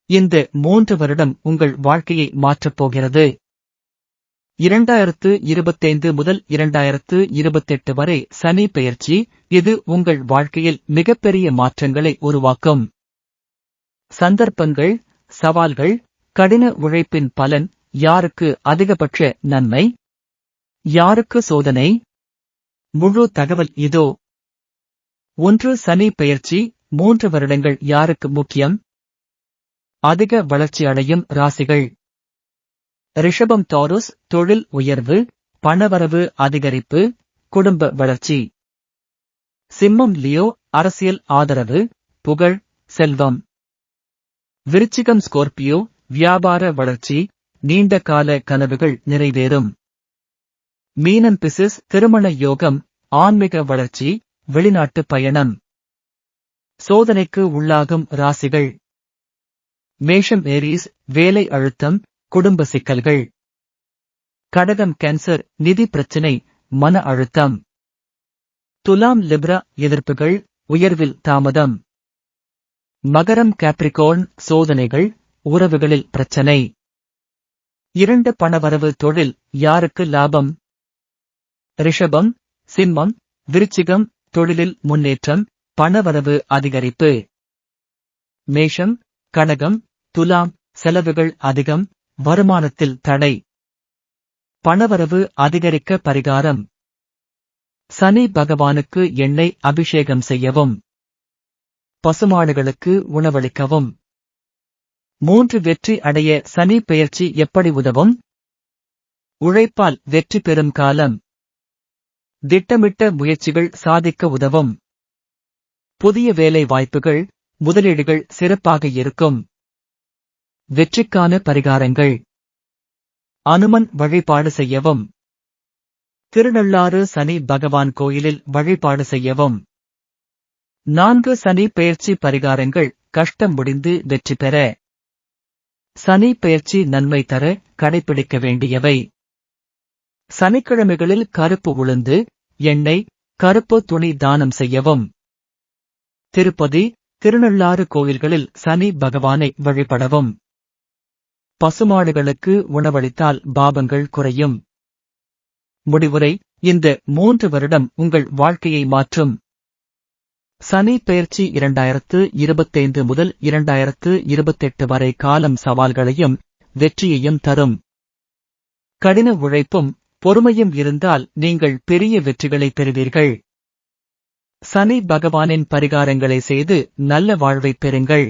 இந்த 3 வருடம் உங்கள் வாழ்க்கையை மாற்றப் போகிறது. 2025 முதல் 2028 வரை சனி பெயர்ச்சி, இது உங்கள் வாழ்க்கையில் மிகப்பெரிய மாற்றங்களை உருவாக்கும். சந்தர்ப்பங்கள், சவால்கள், கடின உழைப்பின் பலன், யாருக்கு அதிகபட்ச நன்மை, யாருக்கு சோதனை? முழு தகவல் இதோ. 1. சனி பெயர்ச்சி 3 வருடங்கள் யாருக்கு முக்கியம்? அதிக வளர்ச்சி அடையும் ராசிகள். ரிஷபம் டாரஸ், தொழில் உயர்வு, பணவரவு அதிகரிப்பு, குடும்ப வளர்ச்சி. சிம்மம் லியோ, அரசியல் ஆதரவு, புகழ், செல்வம். விருச்சிகம் ஸ்கோர்பியோ, வியாபார வளர்ச்சி, நீண்ட கால கனவுகள் நிறைவேறும். மீனம் பிசிஸ், திருமண யோகம், ஆன்மீக வளர்ச்சி, வெளிநாட்டு பயணம். சோதனைக்கு உள்ளாகும் ராசிகள். மேஷம் ஏரீஸ், வேலை அழுத்தம், குடும்ப சிக்கல்கள். கடகம் கேன்சர், நிதி பிரச்சினை, மன அழுத்தம். துலாம் லிப்ரா, எதிர்ப்புகள், உயர்வில் தாமதம். மகரம் கேப்ரிகோர்ன், சோதனைகள், உறவுகளில் பிரச்சனை. 2. பணவரவு தொழில், யாருக்கு லாபம்? ரிஷபம், சிம்மம், விருச்சிகம், தொழிலில் முன்னேற்றம், பணவரவு அதிகரிப்பு. மேஷம், கடகம், துலாம், செலவுகள் அதிகம், வருமானத்தில் தடை. பணவரவு அதிகரிக்க பரிகாரம். சனி பகவானுக்கு எண்ணெய் அபிஷேகம் செய்யவும். பசுமாடுகளுக்கு உணவளிக்கவும். 3. வெற்றி அடைய சனி பெயர்ச்சி எப்படி உதவும்? உழைப்பால் வெற்றி பெறும் காலம். திட்டமிட்ட முயற்சிகள் சாதிக்க உதவும். புதிய வேலை வாய்ப்புகள், முதலீடுகள் சிறப்பாக இருக்கும். வெற்றிக்கான பரிகாரங்கள். அனுமன் வழிபாடு செய்யவும். திருநள்ளாறு சனி பகவான் கோயிலில் வழிபாடு செய்யவும். 4. சனி பெயர்ச்சி பரிகாரங்கள், கஷ்டம் முடிந்து வெற்றி பெற. சனி பெயர்ச்சி நன்மை தர கடைபிடிக்க வேண்டியவை. சனிக்கிழமைகளில் கருப்பு உளுந்து, எண்ணெய், கருப்பு துணி தானம் செய்யவும். திருப்பதி, திருநள்ளாறு கோயில்களில் சனி பகவானை வழிபடவும். பசுமாடுகளுக்கு உணவளித்தால் பாபங்கள் குறையும். முடிவுரை: இந்த 3 வருடம் உங்கள் வாழ்க்கையை மாற்றும். சனி பெயர்ச்சி 2025 முதல் 2028 வரை காலம் சவால்களையும் வெற்றியையும் தரும். கடின உழைப்பும் பொறுமையும் இருந்தால் நீங்கள் பெரிய வெற்றிகளை பெறுவீர்கள். சனி பகவானின் பரிகாரங்களை செய்து நல்ல வாழ்வைப் பெறுங்கள்.